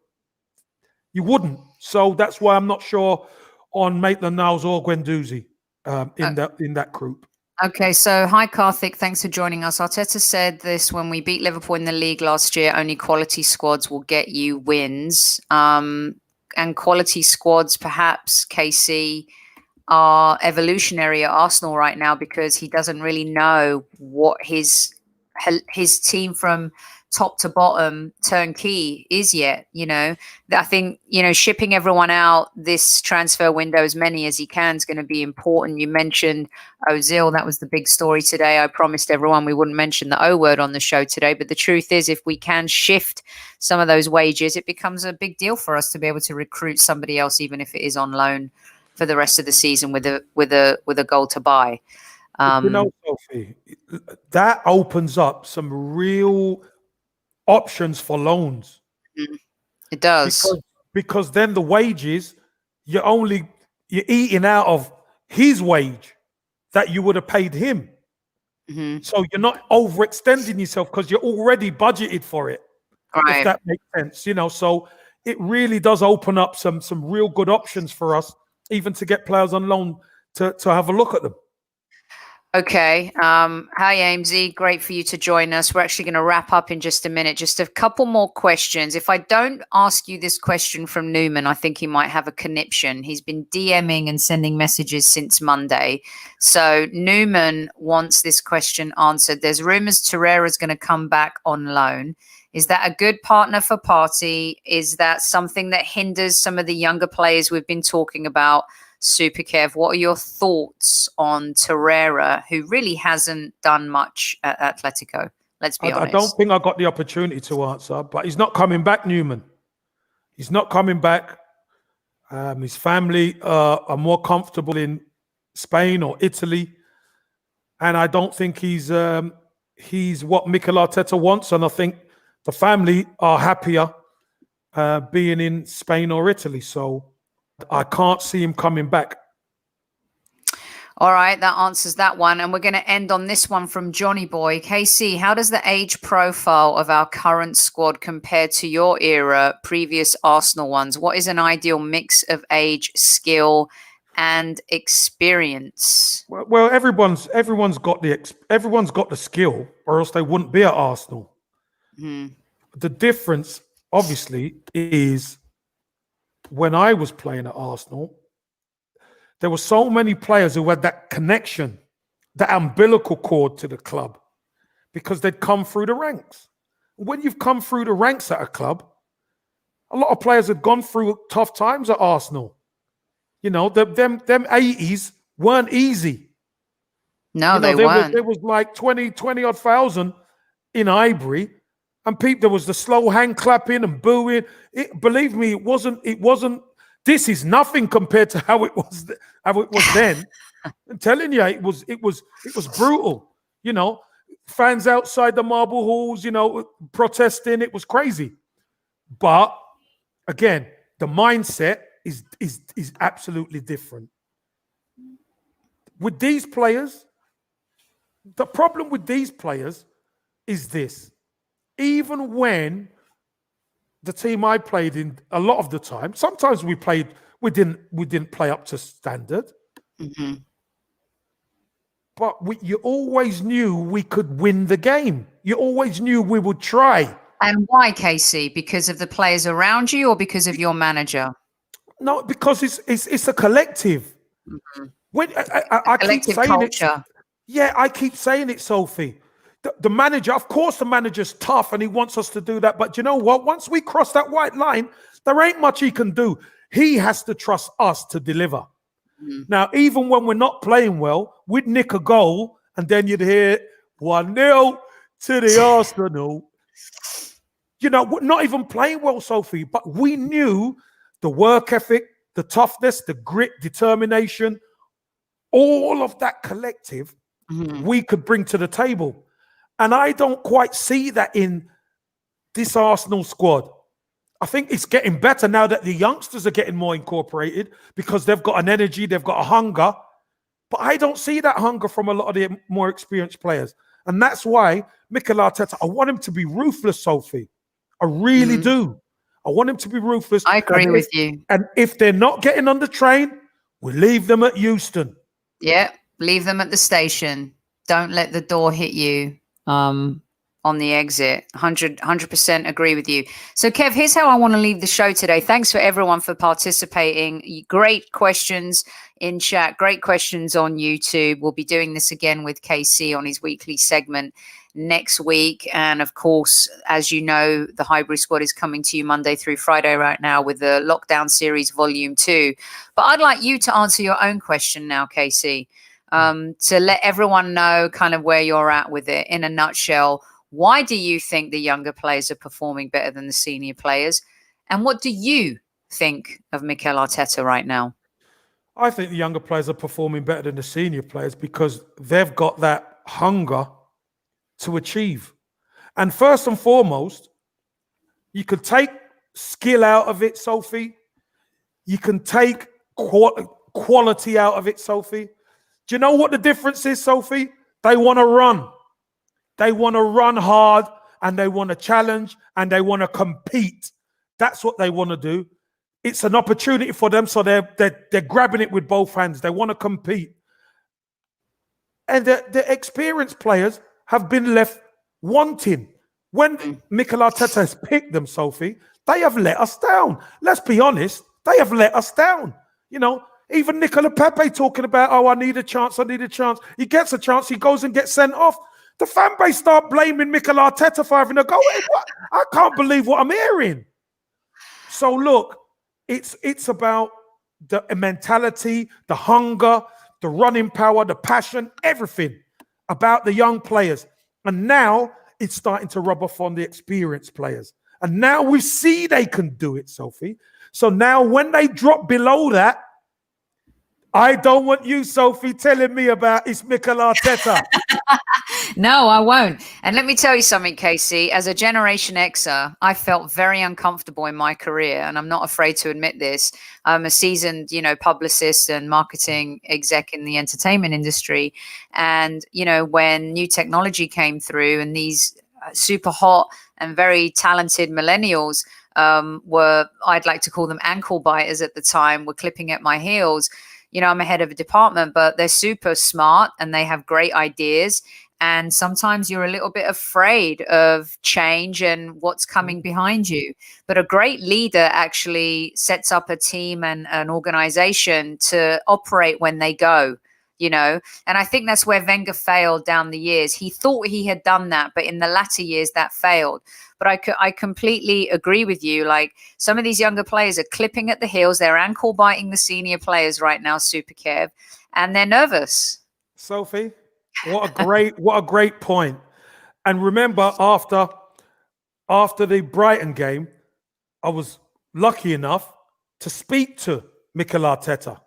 You wouldn't. So that's why I'm not sure on Maitland-Niles or Guendouzi in that group. Okay, so hi Karthik, thanks for joining us. Arteta said this when we beat Liverpool in the league last year, only quality squads will get you wins. And quality squads, perhaps, Casey, are evolutionary at Arsenal right now because he doesn't really know what his team from top to bottom turnkey is yet. I think shipping everyone out this transfer window, as many as he can, is going to be important. You mentioned Ozil. That was the big story today. I promised everyone we wouldn't mention the O word on the show today, but the truth is, if we can shift some of those wages, it becomes a big deal for us to be able to recruit somebody else, even if it is on loan for the rest of the season with a goal to buy. Sophie, that opens up some real options for loans. It does. Because then the wages, you're eating out of his wage that you would have paid him. Mm-hmm. So you're not overextending yourself because you're already budgeted for it. Right. If that makes sense, so it really does open up some real good options for us, even to get players on loan to have a look at them. Okay. Hi, Amesy. Great for you to join us. We're actually going to wrap up in just a minute. Just a couple more questions. If I don't ask you this question from Newman, I think he might have a conniption. He's been DMing and sending messages since Monday. So Newman wants this question answered. There's rumors Torreira's going to come back on loan. Is that a good partner for Partey? Is that something that hinders some of the younger players we've been talking about? Super Kev, what are your thoughts on Torreira, who really hasn't done much at Atletico? Let's be honest. I don't think I got the opportunity to answer, but he's not coming back, Newman. He's not coming back. His family are more comfortable in Spain or Italy, and I don't think he's what Mikel Arteta wants. And I think the family are happier being in Spain or Italy. So I can't see him coming back. All right, that answers that one. And we're going to end on this one from Johnny Boy. KC, how does the age profile of our current squad compare to your era, previous Arsenal ones? What is an ideal mix of age, skill, and experience? Well, everyone's got the skill, or else they wouldn't be at Arsenal. The difference, obviously, is when I was playing at Arsenal, there were so many players who had that connection, that umbilical cord to the club, because they'd come through the ranks. When you've come through the ranks at a club, a lot of players had gone through tough times at Arsenal. You know, them 80s weren't easy. No, they weren't. There was like 20 odd thousand in Highbury, and there was the slow hand clapping and booing. Believe me, it wasn't. This is nothing compared to how it was then. I'm telling you, it was brutal. You know, fans outside the Marble Halls, you know, protesting. It was crazy. But again, the mindset is absolutely different. With these players, the problem with these players is this. Even when the team I played in, a lot of the time, sometimes we didn't play up to standard. But you always knew we could win the game. You always knew we would try. And why, Casey? Because of the players around you, or because of your manager? No, because it's a collective. When I keep saying culture. I keep saying it, Sophie. The manager, of course, the manager's tough and he wants us to do that. But you know what? Once we cross that white line, there ain't much he can do. He has to trust us to deliver. Now, even when we're not playing well, we'd nick a goal and then you'd hear 1-0 to the Arsenal. You know, we're not even playing well, Sophie, but we knew the work ethic, the toughness, the grit, determination, all of that collective we could bring to the table. And I don't quite see that in this Arsenal squad. I think it's getting better now that the youngsters are getting more incorporated because they've got an energy, they've got a hunger. But I don't see that hunger from a lot of the more experienced players. And that's why Mikel Arteta, I want him to be ruthless, Sophie. I really do. I want him to be ruthless. I agree with you. And if they're not getting on the train, we leave them at Euston. Yeah, leave them at the station. Don't let the door hit you. On the exit. 100% agree with you. So Kev, here's how I want to leave the show today. Thanks for everyone for participating. Great questions in chat, great questions on YouTube. We'll be doing this again with KC on his weekly segment next week. And of course, as you know, the Highbury Squad is coming to you Monday through Friday right now with the Lockdown Series Volume 2. But I'd like you to answer your own question now, KC. To let everyone know kind of where you're at with it in a nutshell. Why do you think the younger players are performing better than the senior players? And what do you think of Mikel Arteta right now? I think the younger players are performing better than the senior players because they've got that hunger to achieve. And first and foremost, you could take skill out of it, Sophie. You can take quality out of it, Sophie. Do you know what the difference is, Sophie? They want to run. They want to run hard and they want to challenge and they want to compete. That's what they want to do. It's an opportunity for them, so they're grabbing it with both hands. They want to compete. And the experienced players have been left wanting. When Mikel Arteta has picked them, Sophie, they have let us down. Let's be honest. They have let us down. You know, even Nicola Pepe talking about, oh, I need a chance, I need a chance. He gets a chance, he goes and gets sent off. The fan base start blaming Mikel Arteta for having a go. I can't believe what I'm hearing. So look, it's about the mentality, the hunger, the running power, the passion, everything about the young players. And now it's starting to rub off on the experienced players. And now we see they can do it, Sophie. So now when they drop below that, I don't want you, Sophie, telling me about it's Mikel Arteta. No, I won't. And let me tell you something, Casey. As a Generation Xer, I felt very uncomfortable in my career, and I'm not afraid to admit this. I'm a seasoned, publicist and marketing exec in the entertainment industry. And, when new technology came through and these super hot and very talented millennials I'd like to call them ankle biters at the time, were clipping at my heels. I'm a head of a department, but they're super smart and they have great ideas. And sometimes you're a little bit afraid of change and what's coming behind you. But a great leader actually sets up a team and an organization to operate when they go, And I think that's where Wenger failed down the years. He thought he had done that, but in the latter years that failed. But I completely agree with you. Like, some of these younger players are clipping at the heels. They're ankle biting the senior players right now, Super Kev, and they're nervous. Sophie, what a great point. And remember, after the Brighton game, I was lucky enough to speak to Mikel Arteta.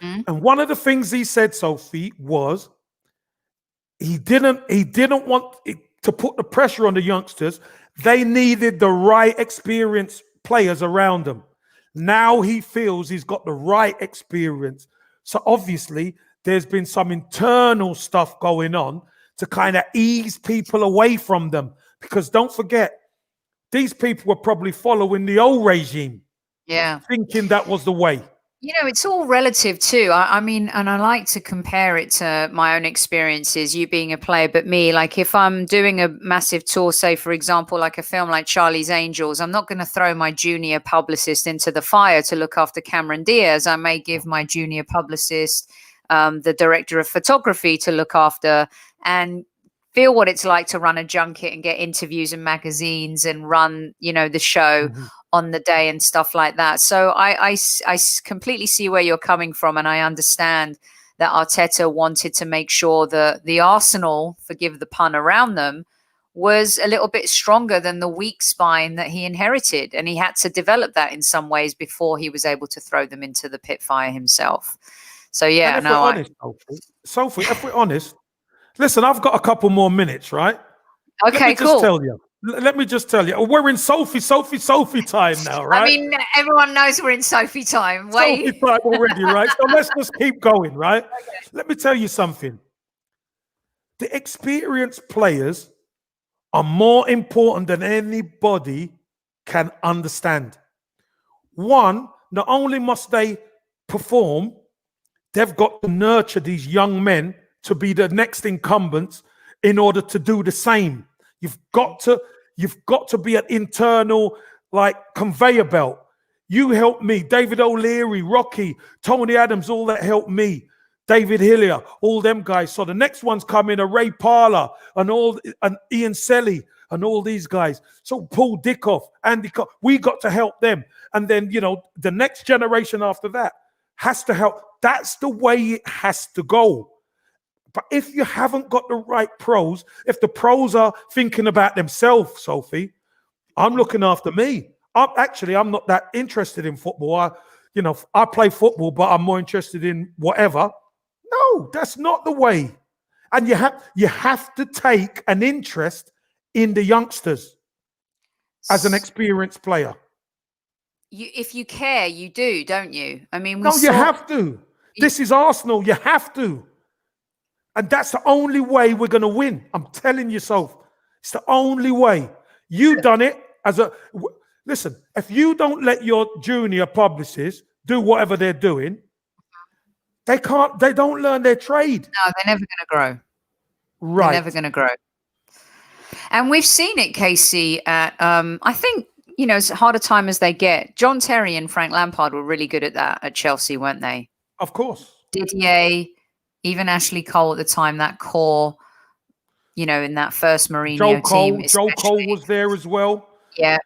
Mm-hmm. And one of the things he said, Sophie, was he didn't want to put the pressure on the youngsters. They needed the right experienced players around them. Now he feels he's got the right experience. So obviously there's been some internal stuff going on to kind of ease people away from them. Because don't forget, these people were probably following the old regime. Yeah. Thinking that was the way. It's all relative too. I mean, and I like to compare it to my own experiences, you being a player, but me, like if I'm doing a massive tour, say, for example, like a film like Charlie's Angels, I'm not going to throw my junior publicist into the fire to look after Cameron Diaz. I may give my junior publicist the director of photography to look after and feel what it's like to run a junket and get interviews and magazines and run, the show on the day and stuff like that. So I completely see where you're coming from. And I understand that Arteta wanted to make sure that the arsenal, forgive the pun, around them was a little bit stronger than the weak spine that he inherited. And he had to develop that in some ways before he was able to throw them into the pit fire himself. So, yeah, Sophie, if we're honest, listen, I've got a couple more minutes, right? Okay, cool. Let me just tell you, we're in Sophie time now, right? I mean, everyone knows we're in Sophie time. Sophie time already, right? So let's just keep going, right? Okay. Let me tell you something. The experienced players are more important than anybody can understand. One, not only must they perform, they've got to nurture these young men to be the next incumbents in order to do the same. You've got to be an internal, like, conveyor belt. You help me, David O'Leary, Rocky, Tony Adams, all that helped me. David Hillier, all them guys. So the next ones come in are Ray Parler and Ian Selly and all these guys. So Paul Dickoff, Andy, we got to help them. And then, the next generation after that has to help. That's the way it has to go. But if you haven't got the right pros, if the pros are thinking about themselves, Sophie, I'm looking after me. I'm not that interested in football. I play football, but I'm more interested in whatever. No, that's not the way. And you have to take an interest in the youngsters as an experienced player. If you care, you do, don't you? I mean, you have to. This is Arsenal. You have to. And that's the only way we're going to win. I'm telling you so. It's the only way. You done it listen, if you don't let your junior publicists do whatever they're doing, they don't learn their trade. No, they're never going to grow. Right. They're never going to grow. And we've seen it, Casey, at, I think, as hard a time as they get. John Terry and Frank Lampard were really good at that at Chelsea, weren't they? Of course. Didier, even Ashley Cole at the time, that core, in that first Mourinho team. Joe Cole was there as well. Yeah.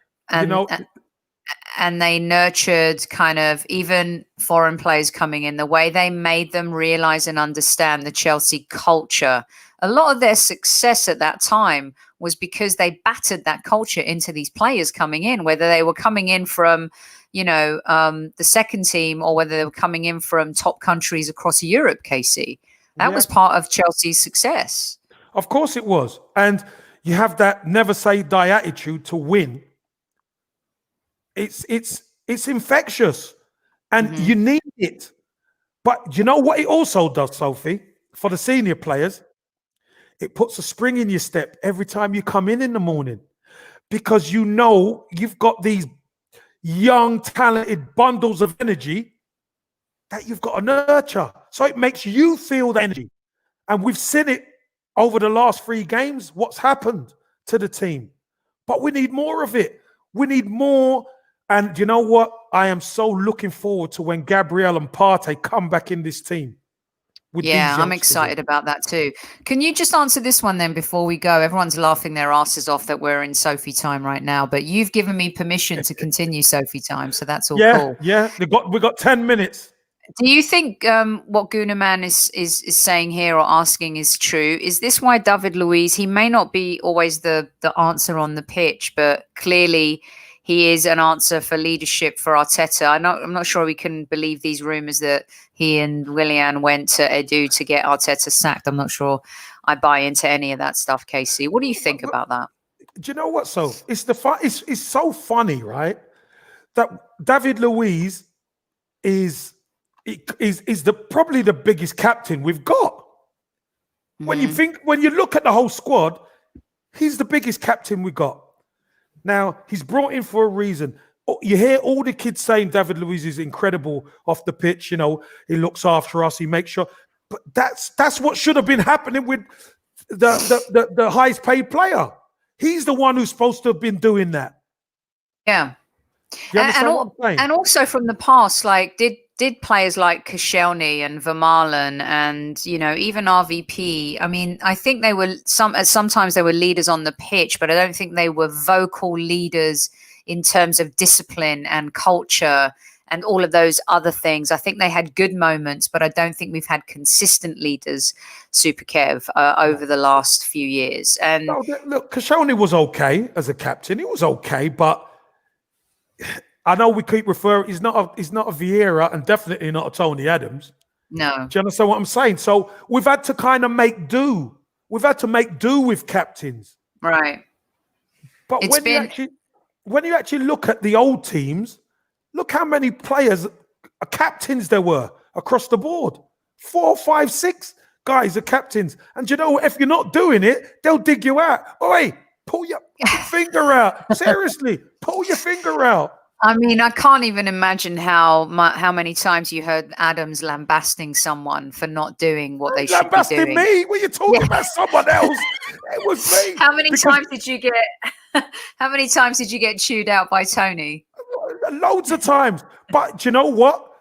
And they nurtured kind of even foreign players coming in, the way they made them realize and understand the Chelsea culture. A lot of their success at that time was because they battered that culture into these players coming in, whether they were coming in from, the second team or whether they were coming in from top countries across Europe, Casey. That was part of Chelsea's success. Of course it was. And you have that never say die attitude to win. It's infectious, and you need it. But you know what it also does, Sophie, for the senior players? It puts a spring in your step every time you come in the morning, because you know you've got these young, talented bundles of energy that you've got to nurture. So it makes you feel the energy. And we've seen it over the last 3 games, what's happened to the team. But we need more of it. We need more. And you know what? I am so looking forward to when Gabriel and Partey come back in this team. Yeah, I'm excited about that too. Can you just answer this one then before we go? Everyone's laughing their asses off that we're in Sophie time right now, but you've given me permission to continue Sophie time, so that's all cool. Yeah, we got 10 minutes. Do you think what Gunaman is saying here or asking is true? Is this why David Luiz, he may not be always the answer on the pitch, but clearly he is an answer for leadership for Arteta? I'm not sure we can believe these rumours that he and Willian went to Edu to get Arteta sacked. I'm not sure I buy into any of that stuff, Casey. What do you think about that? Do you know what, so it's so funny, right? That David Luiz is probably the biggest captain we've got. When you look at the whole squad, he's the biggest captain we got. Now, he's brought in for a reason. You hear all the kids saying David Luiz is incredible off the pitch. You know, he looks after us. He makes sure. But that's what should have been happening with the highest paid player. He's the one who's supposed to have been doing that. Yeah. You understand what I'm saying? And also from the past, like did players like Koscielny and Vermaelen and, you know, even RVP, I mean, I think they were sometimes they were leaders on the pitch, but I don't think they were vocal leaders in terms of discipline and culture and all of those other things. I think they had good moments, but I don't think we've had consistent leaders, Super Kev, over the last few years. And look, Koscielny was okay as a captain. He was okay, but I know we keep referring. He's not a Vieira and definitely not a Tony Adams. No. Do you understand what I'm saying? So we've had to kind of make do. We've had to make do with captains, right? But when you actually look at the old teams, look how many players, captains there were across the board. 4, 5, 6 guys are captains. And you know, if you're not doing it, they'll dig you out. Oi, pull your finger out. Seriously, pull your finger out. I mean, I can't even imagine how many times you heard Adams lambasting someone for not doing what they should be doing. Lambasting me? What are you talking about? Someone else? It was me. How many times did you get? How many times did you get chewed out by Tony? Loads of times. But you know what?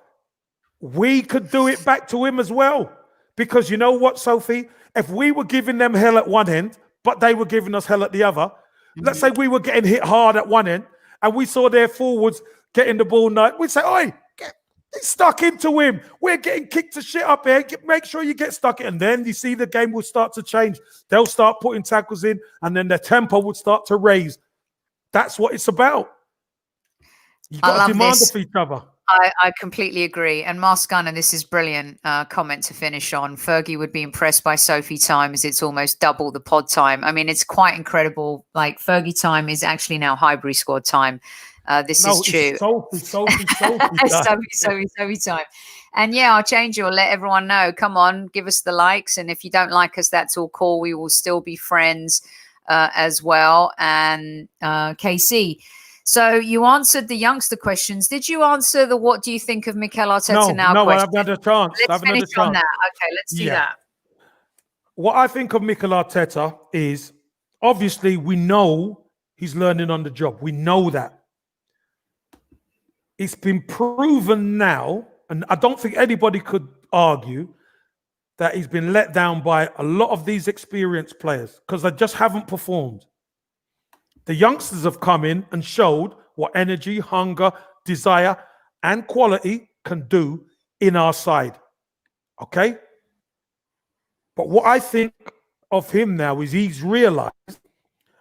We could do it back to him as well. Because you know what, Sophie? If we were giving them hell at one end, but they were giving us hell at the other, let's say we were getting hit hard at one end, and we saw their forwards getting the ball, we'd say, oi, get stuck into him. We're getting kicked to shit up here. Make sure you get stuck in. And then you see the game will start to change. They'll start putting tackles in, and then their tempo would start to raise. That's what it's about. You've got to demand of each other. I completely agree. And Mask Gunner, this is brilliant comment to finish on. Fergie would be impressed by Sophie time as it's almost double the pod time. I mean, it's quite incredible. Like Fergie time is actually now Highbury squad time. This is true. Sophie time. And yeah, I'll change it or let everyone know. Come on, give us the likes. And if you don't like us, that's all cool. We will still be friends as well. And KC. So you answered the youngster questions. Did you answer the what do you think of Mikel Arteta now? No, question? I haven't had a chance. Let's finish on that. Okay, let's do that. What I think of Mikel Arteta is, obviously, we know he's learning on the job. We know that. It's been proven now, and I don't think anybody could argue that he's been let down by a lot of these experienced players because they just haven't performed. The youngsters have come in and showed what energy, hunger, desire, and quality can do in our side. Okay? But what I think of him now is he's realized,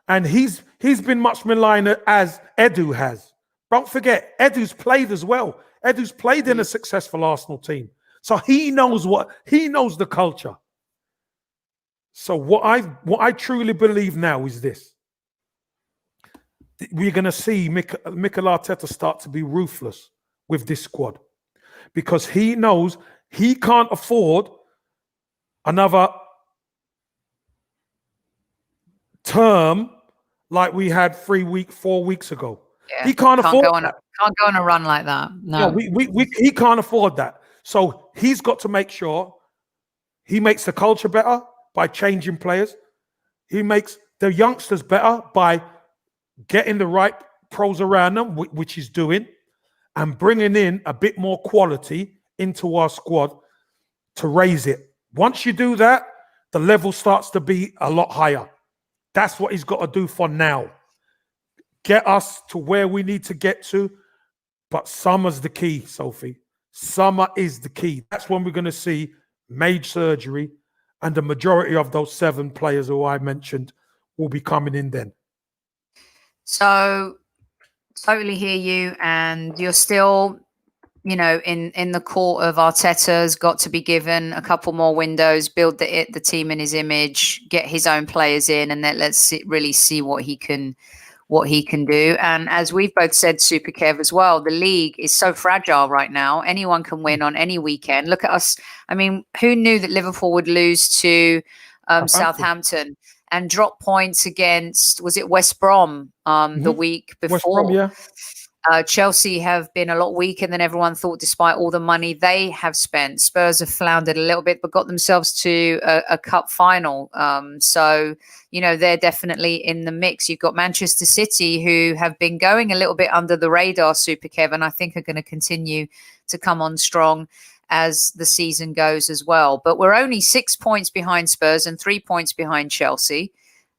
and he's been much maligned as Edu has. Don't forget, Edu's played as well. Edu's played in a successful Arsenal team. So he knows the culture. So what I truly believe now is this: we're going to see Mikel Arteta start to be ruthless with this squad, because he knows he can't afford another term like we had 4 weeks ago. Yeah. He can't afford that. Can't go on a run like that. No, he can't afford that. So he's got to make sure he makes the culture better by changing players. He makes the youngsters better by getting the right pros around them, which he's doing, and bringing in a bit more quality into our squad to raise it. Once you do that, the level starts to be a lot higher. That's what he's got to do for now. Get us to where we need to get to. But summer's the key, Sophie. Summer is the key. That's when we're going to see major surgery, and the majority of those 7 players who I mentioned will be coming in then. So totally hear you, and you're still, in the court of Arteta's got to be given a couple more windows, build the team in his image, get his own players in, and then let's really see what he can do. And as we've both said, Super Kev, as well, the league is so fragile right now. Anyone can win on any weekend. Look at us. I mean, who knew that Liverpool would lose to Southampton and drop points against, was it West Brom the week before? West Brom, yeah. Chelsea have been a lot weaker than everyone thought, despite all the money they have spent. Spurs have floundered a little bit, but got themselves to a cup final. So, they're definitely in the mix. You've got Manchester City, who have been going a little bit under the radar, Super Kev, and I think are going to continue to come on strong as the season goes as well. But we're only 6 points behind Spurs and 3 points behind Chelsea.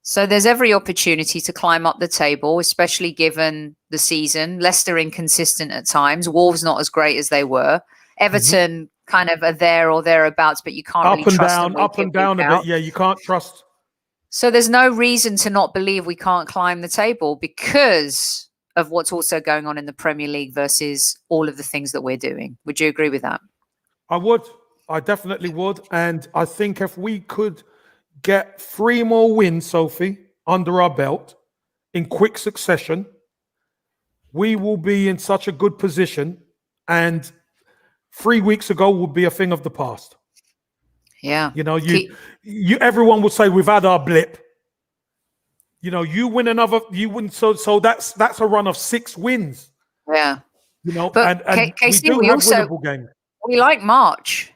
So there's every opportunity to climb up the table, especially given the season. Leicester inconsistent at times. Wolves not as great as they were. Everton kind of are there or thereabouts, but you can't really trust them. Up and down a bit. Yeah, you can't trust. So there's no reason to not believe we can't climb the table because of what's also going on in the Premier League versus all of the things that we're doing. Would you agree with that? I would. I definitely would. And I think if we could get 3 more wins, Sophie, under our belt in quick succession, we will be in such a good position. And 3 weeks ago would be a thing of the past. Yeah. Everyone would say we've had our blip. You win another, so that's a run of 6 wins. Yeah. But and KC, we do have winnable games. We like March.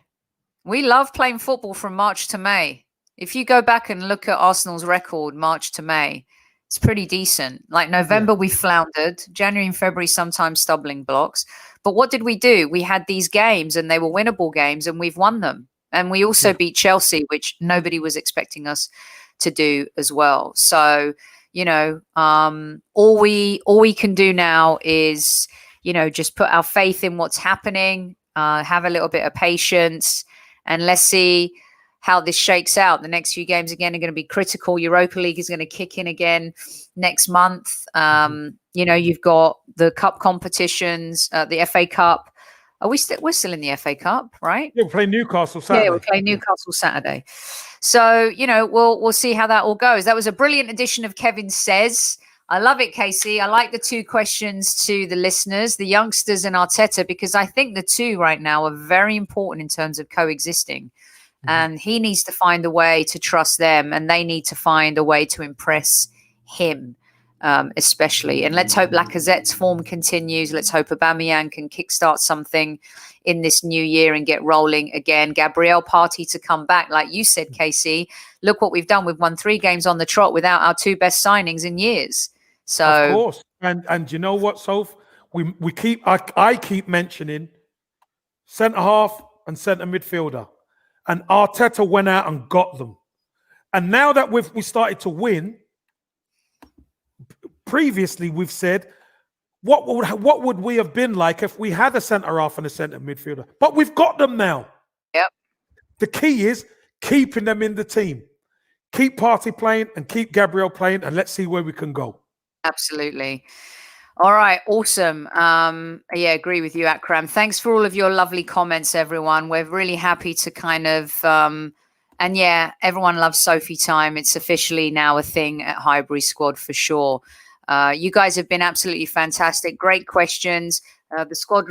We love playing football from March to May. If you go back and look at Arsenal's record, March to May, it's pretty decent. Like November, we floundered. January and February, sometimes stumbling blocks. But what did we do? We had these games and they were winnable games and we've won them. And we also beat Chelsea, which nobody was expecting us to do as well. So, all we can do now is, just put our faith in what's happening, have a little bit of patience, and let's see how this shakes out. The next few games, again, are going to be critical. Europa League is going to kick in again next month. You've got the cup competitions, the FA Cup. We're still in the FA Cup, right? Yeah, we're playing Newcastle Saturday. Yeah, we're playing Newcastle Saturday. So, we'll see how that all goes. That was a brilliant edition of Kevin Says. I love it, Casey. I like the 2 questions to the listeners, the youngsters and Arteta, because I think the 2 right now are very important in terms of coexisting. And he needs to find a way to trust them, and they need to find a way to impress him, especially. And let's hope Lacazette's form continues. Let's hope Aubameyang can kickstart something in this new year and get rolling again. Gabriel Partey to come back. Like you said, Casey, look what we've done. We've won 3 games on the trot without our 2 best signings in years. So, of course. And you know what, Soph? I keep mentioning centre half and centre midfielder. And Arteta went out and got them. And now that we started to win, previously we've said, what would we have been like if we had a centre half and a centre midfielder? But we've got them now. Yep. The key is keeping them in the team. Keep Partey playing and keep Gabriel playing, and let's see where we can go. Absolutely. All right. Awesome. Agree with you, Akram. Thanks for all of your lovely comments, everyone. We're really happy to kind of And yeah, everyone loves Sophie time. It's officially now a thing at Highbury Squad for sure. You guys have been absolutely fantastic. Great questions. The squad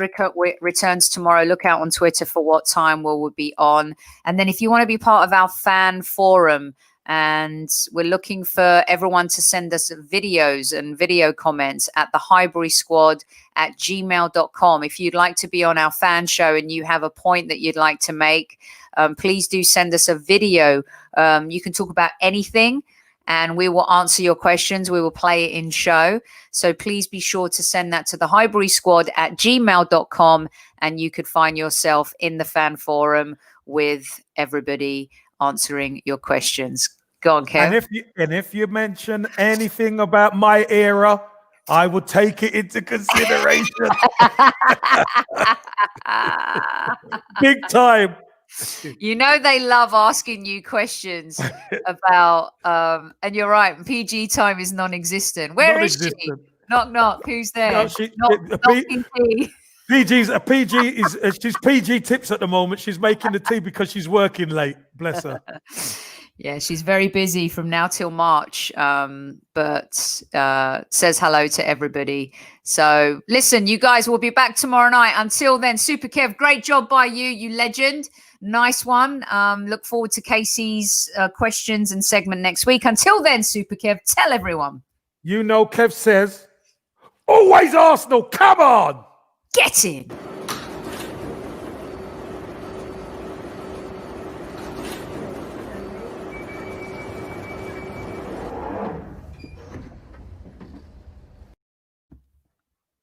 returns tomorrow. Look out on Twitter for what time we'll be on. And then if you want to be part of our fan forum, and we're looking for everyone to send us videos and video comments at the Highbury Squad at gmail.com. If you'd like to be on our fan show and you have a point that you'd like to make, please do send us a video. You can talk about anything and we will answer your questions. We will play it in show. So please be sure to send that to the Highbury Squad at gmail.com and you could find yourself in the fan forum with everybody answering your questions. Go on, Kev. And if you mention anything about my era, I will take it into consideration. Big time. You know they love asking you questions about and you're right, PG time is non-existent. Where is she? Knock knock. Who's there? No, she's PG tips at the moment. She's making the tea because she's working late. Bless her. Yeah, she's very busy from now till March, but says hello to everybody. So listen, you guys will be back tomorrow night. Until then, Super Kev, great job by you, you legend. Nice one. Look forward to Casey's questions and segment next week. Until then, Super Kev, tell everyone. You know, Kev says, always Arsenal, come on! Get in!